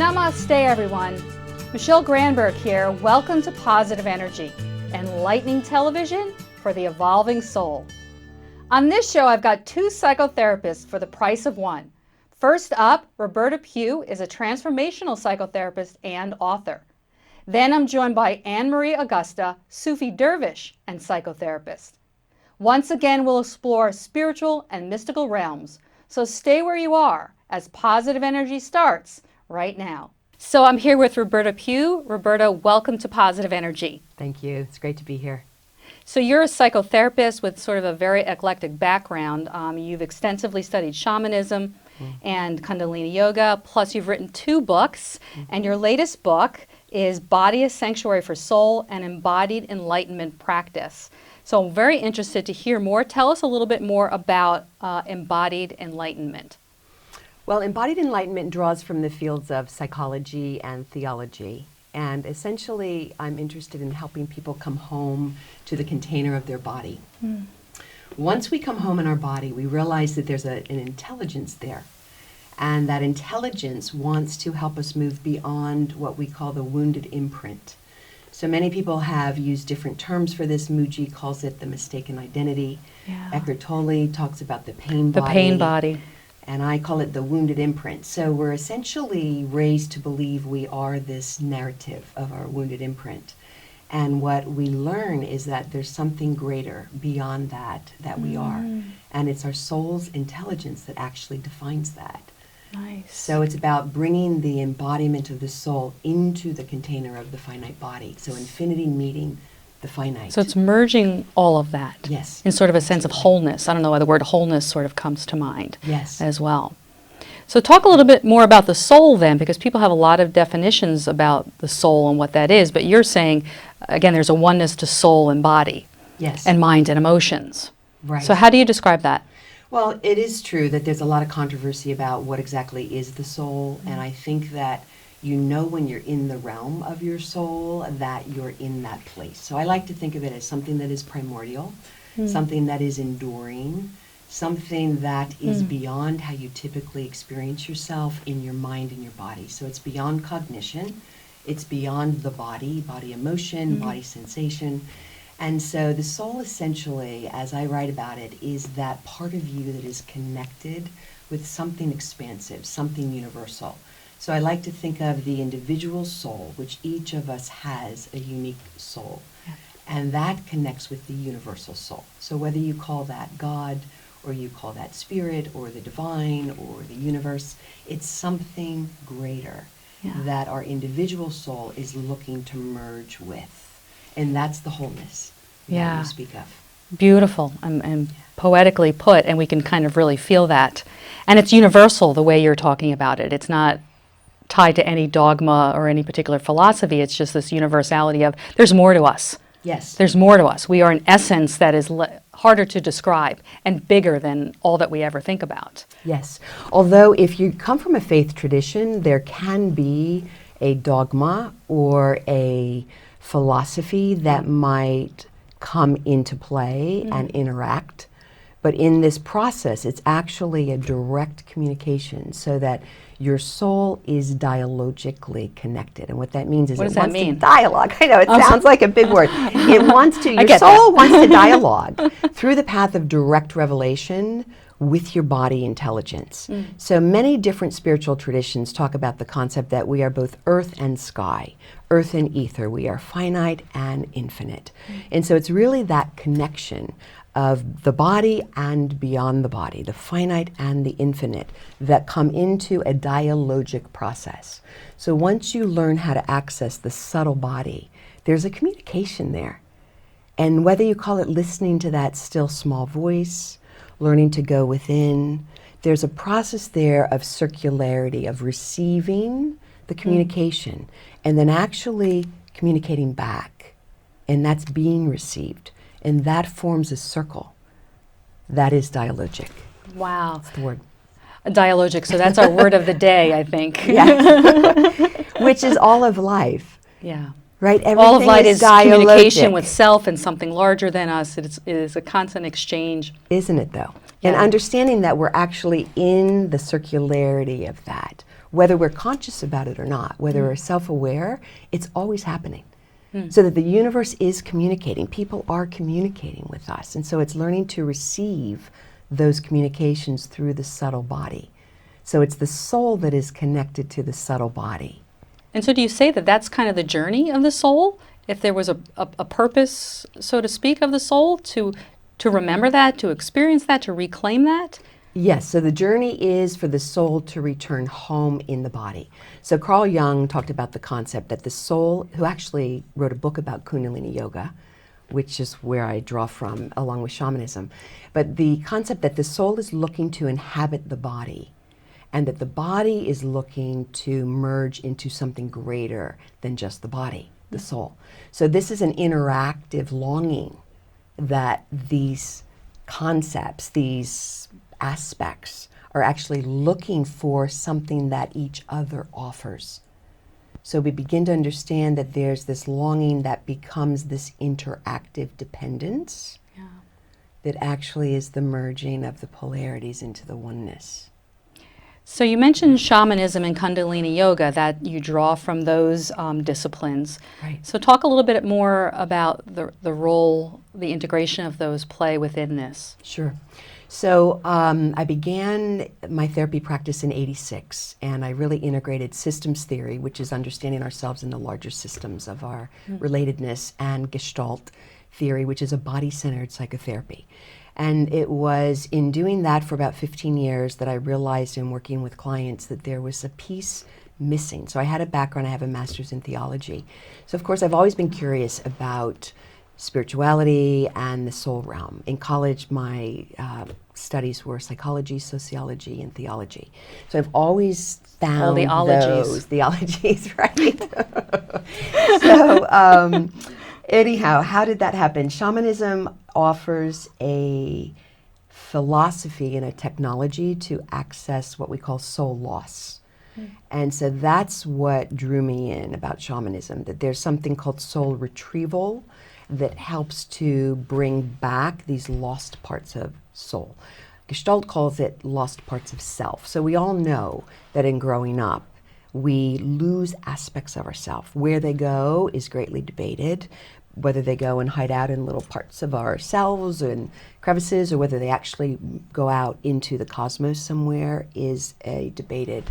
Namaste, everyone. Michele Granberg here. Welcome to Positive Energy, enlightening television for the evolving soul. On this show, I've got two psychotherapists for the price of one. First up, Roberta Pughe is a transformational psychotherapist and author. Then I'm joined by Anne-Marie Augusta, Sufi dervish and psychotherapist. Once again, we'll explore spiritual and mystical realms, so stay where you are as Positive Energy starts right now. So I'm here with Roberta Pughe. Roberta, welcome to Positive Energy. Thank you. It's great to be here. So you're a psychotherapist with sort of a very eclectic background. You've extensively studied shamanism and Kundalini Yoga, plus you've written two books, and your latest book is Body, a Sanctuary for Soul, and Embodied Enlightenment Practice. So I'm very interested to hear more. Tell us a little bit more about Embodied Enlightenment. Well, Embodied Enlightenment draws from the fields of psychology and theology. And essentially, I'm interested in helping people come home to the container of their body. Once we come home in our body, we realize that there's an intelligence there. And that intelligence wants to help us move beyond what we call the wounded imprint. So many people have used different terms for this. Muji calls it the mistaken identity. Eckhart Tolle talks about the pain body. The pain body. And I call it the wounded imprint. So we're essentially raised to believe we are this narrative of our wounded imprint. And what we learn is that there's something greater beyond that we are. And it's our soul's intelligence that actually defines that. Nice. So it's about bringing the embodiment of the soul into the container of the finite body. So infinity meeting the finite. So it's merging all of that. Yes. In sort of a sense of wholeness. I don't know why the word wholeness sort of comes to mind. Yes. As well. So talk a little bit more about the soul then, because people have a lot of definitions about the soul and what that is, but you're saying, again, there's a oneness to soul and body. Yes. And mind and emotions. Right. So how do you describe that? Well, it is true that there's a lot of controversy about what exactly is the soul, and I think that you know when you're in the realm of your soul that you're in that place. So I like to think of it as something that is primordial, something that is enduring, something that is beyond how you typically experience yourself in your mind and your body. So it's beyond cognition, it's beyond the body emotion, body sensation. And so the soul essentially, as I write about it, is that part of you that is connected with something expansive, something universal. So I like to think of the individual soul, which each of us has a unique soul. Yeah. And that connects with the universal soul. So whether you call that God, or you call that spirit, or the divine, or the universe, it's something greater that our individual soul is looking to merge with. And that's the wholeness that you speak of. Beautiful and poetically put, and we can kind of really feel that. And it's universal the way you're talking about it. It's not tied to any dogma or any particular philosophy. It's just this universality of there's more to us. Yes. There's more to us. We are an essence that is harder to describe and bigger than all that we ever think about. Yes. Although if you come from a faith tradition, there can be a dogma or a philosophy that might come into play and interact. But in this process, it's actually a direct communication so that your soul is dialogically connected. And what that means is it wants to dialogue. I know, it sounds like a big word. It wants to, your soul wants to dialogue through the path of direct revelation with your body intelligence. So many different spiritual traditions talk about the concept that we are both earth and sky, earth and ether. We are finite and infinite. And so it's really that connection of the body and beyond the body, the finite and the infinite, that come into a dialogic process. So once you learn how to access the subtle body, there's a communication there. And whether you call it listening to that still small voice, learning to go within, there's a process there of circularity, of receiving the communication and then actually communicating back. And that's being received. And that forms a circle. That is dialogic. Wow. That's the word. Dialogic, so that's our word of the day, I think. Yes. Which is all of life. Yeah. Right? Everything all of life is dialogic. Communication with self and something larger than us. It is a constant exchange. Isn't it, though? Yeah. And understanding that we're actually in the circularity of that. whether we're conscious about it or not, whether we're self-aware, it's always happening. So that the universe is communicating. People are communicating with us. And so it's learning to receive those communications through the subtle body. So it's the soul that is connected to the subtle body. And so do you say that that's kind of the journey of the soul? If there was a purpose, so to speak, of the soul, to remember that, to experience that, to reclaim that? Yes, so the journey is for the soul to return home in the body. So Carl Jung talked about the concept that the soul, who actually wrote a book about Kundalini Yoga, which is where I draw from along with shamanism, but the concept that the soul is looking to inhabit the body and that the body is looking to merge into something greater than just the body, the soul. So this is an interactive longing that these concepts, these aspects are actually looking for something that each other offers. So we begin to understand that there's this longing that becomes this interactive dependence that actually is the merging of the polarities into the oneness. So you mentioned shamanism and Kundalini Yoga, that you draw from those disciplines. Right. So talk a little bit more about the role, the integration of those play within this. Sure. So I began my therapy practice in '86, and I really integrated systems theory, which is understanding ourselves in the larger systems of our relatedness, and Gestalt theory, which is a body-centered psychotherapy. And it was in doing that for about 15 years that I realized in working with clients that there was a piece missing. So I had a background, I have a master's in theology. So of course I've always been curious about spirituality and the soul realm. In college, my studies were psychology, sociology, and theology. So I've always found all the ologies. Those theologies, right? So anyhow, how did that happen? Shamanism offers a philosophy and a technology to access what we call soul loss. And so that's what drew me in about shamanism, that there's something called soul retrieval that helps to bring back these lost parts of soul. Gestalt calls it lost parts of self. So we all know that in growing up, we lose aspects of ourself. Where they go is greatly debated, whether they go and hide out in little parts of ourselves and crevices, or whether they actually go out into the cosmos somewhere is a debated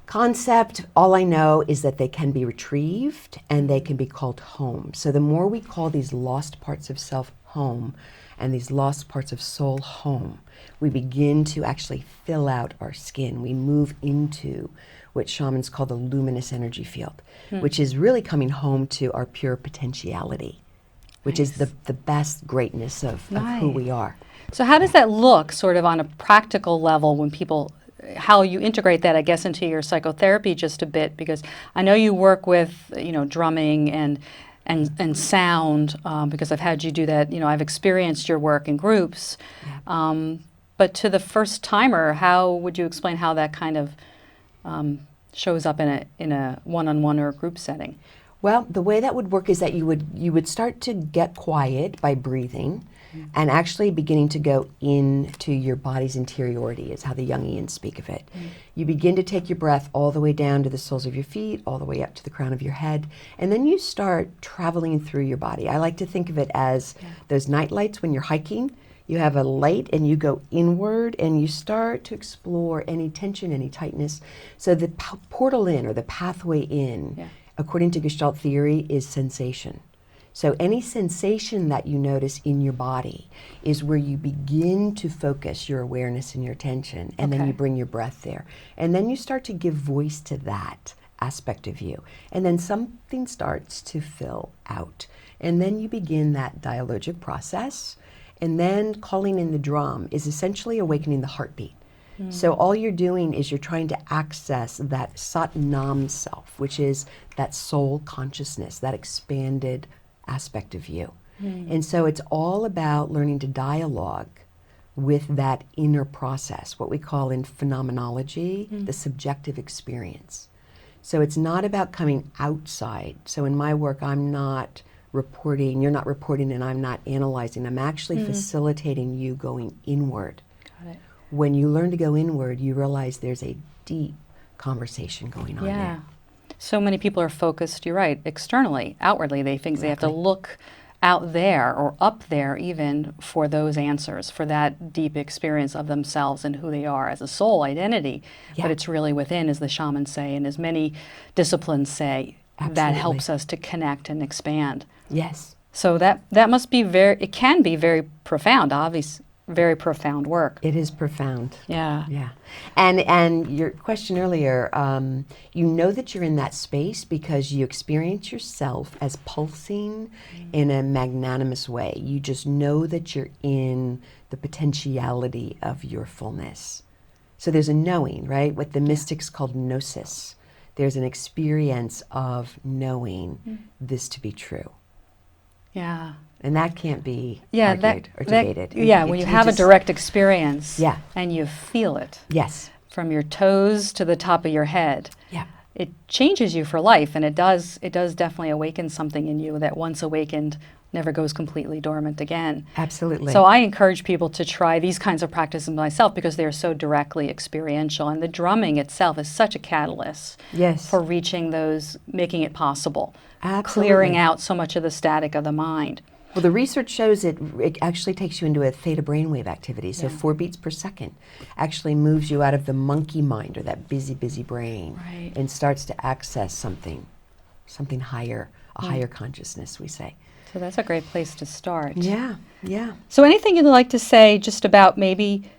concept. All I know is that they can be retrieved and they can be called home. So the more we call these lost parts of self home and these lost parts of soul home, we begin to actually fill out our skin. We move into what shamans call the luminous energy field, which is really coming home to our pure potentiality, which is the best greatness of who we are. So how does that look sort of on a practical level when people, how you integrate that, I guess, into your psychotherapy just a bit? Because I know you work with, drumming and sound, because I've had you do that. I've experienced your work in groups. Yeah. But to the first timer, how would you explain how that kind of shows up in a one-on-one or a group setting? Well, the way that would work is that you would start to get quiet by breathing, and actually beginning to go into your body's interiority is how the Jungians speak of it. You begin to take your breath all the way down to the soles of your feet, all the way up to the crown of your head, and then you start traveling through your body. I like to think of it as those night lights when you're hiking. You have a light and you go inward and you start to explore any tension, any tightness. So the portal in, or the pathway in, according to Gestalt theory, is sensation. So any sensation that you notice in your body is where you begin to focus your awareness and your attention, and then you bring your breath there. And then you start to give voice to that aspect of you. And then something starts to fill out. And then you begin that dialogic process. And then calling in the drum is essentially awakening the heartbeat. So all you're doing is you're trying to access that Sat Nam self, which is that soul consciousness, that expanded aspect of you. And so it's all about learning to dialogue with that inner process, what we call in phenomenology, the subjective experience. So it's not about coming outside. So in my work, I'm not reporting, you're not reporting, and I'm not analyzing. I'm actually facilitating you going inward. Got it. When you learn to go inward, you realize there's a deep conversation going on Yeah. there. So many people are focused, you're right, externally, outwardly. They think they have to Exactly. look out there or up there even for those answers, for that deep experience of themselves and who they are as a soul identity. Yeah. But it's really within, as the shamans say, and as many disciplines say, that Absolutely. helps us to connect and expand. Yes. So that must be it can be very profound, obviously, very profound work. It is profound. Yeah. Yeah. And your question earlier, you know that you're in that space because you experience yourself as pulsing in a magnanimous way. You just know that you're in the potentiality of your fullness. So there's a knowing, right? What the mystics called gnosis. There's an experience of knowing this to be true. Yeah. And that can't be Yeah, argued or debated. When you have a direct experience, Yeah. and you feel it Yes. from your toes to the top of your head, Yeah. it changes you for life, and it does definitely awaken something in you that once awakened never goes completely dormant again. Absolutely. So I encourage people to try these kinds of practices myself because they are so directly experiential, and the drumming itself is such a catalyst Yes. for reaching those, making it possible, Absolutely. clearing out so much of the static of the mind. Well, the research shows it actually takes you into a theta brainwave activity. So 4 beats per second actually moves you out of the monkey mind or that busy, busy brain Right. and starts to access something higher, a higher consciousness, we say. So that's a great place to start. Yeah, yeah. So anything you'd like to say just about maybe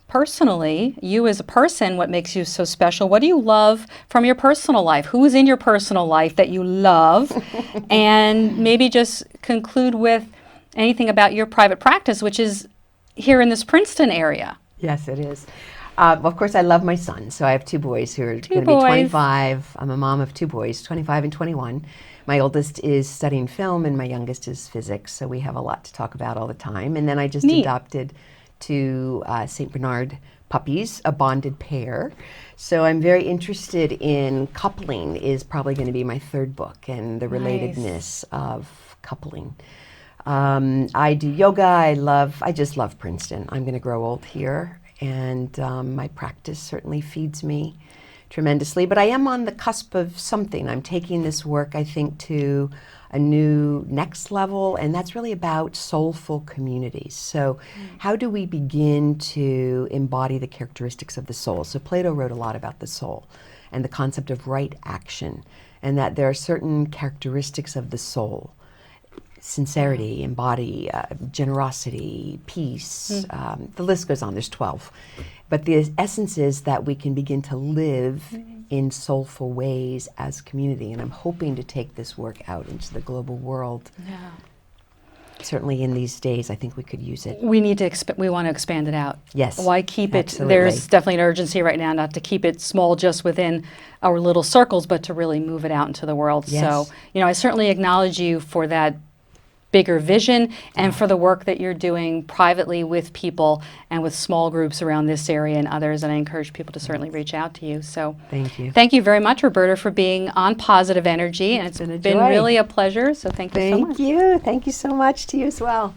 personally, you as a person, what makes you so special? What do you love from your personal life? Who is in your personal life that you love? And maybe just conclude with anything about your private practice, which is here in this Princeton area. Yes, it is. Well, of course, I love my son. So I have 2 boys who are going to be boys. 25. I'm a mom of 2 boys, 25 and 21. My oldest is studying film and my youngest is physics. So we have a lot to talk about all the time. And then I just Neat. adopted 2 St. Bernard puppies, a bonded pair. So I'm very interested in coupling is probably going to be my 3rd book and the relatedness of coupling. I do yoga. I just love Princeton. I'm going to grow old here. And my practice certainly feeds me tremendously. But I am on the cusp of something. I'm taking this work, I think, to a new next level, and that's really about soulful communities. So how do we begin to embody the characteristics of the soul? So Plato wrote a lot about the soul and the concept of right action, and that there are certain characteristics of the soul. Sincerity, embody, generosity, peace, the list goes on, there's 12. But the essence is that we can begin to live in soulful ways as community, and I'm hoping to take this work out into the global world. Yeah. Certainly in these days, I think we could use it. We need to we want to expand it out. Yes. Why keep it? Absolutely. There's definitely an urgency right now not to keep it small just within our little circles, but to really move it out into the world. Yes. So, I certainly acknowledge you for that bigger vision and for the work that you're doing privately with people and with small groups around this area and others. And I encourage people to certainly reach out to you. So Thank you. Thank you very much, Roberta, for being on Positive Energy. And it's been a been joy. really a pleasure. So thank you so much. Thank you. Thank you so much to you as well.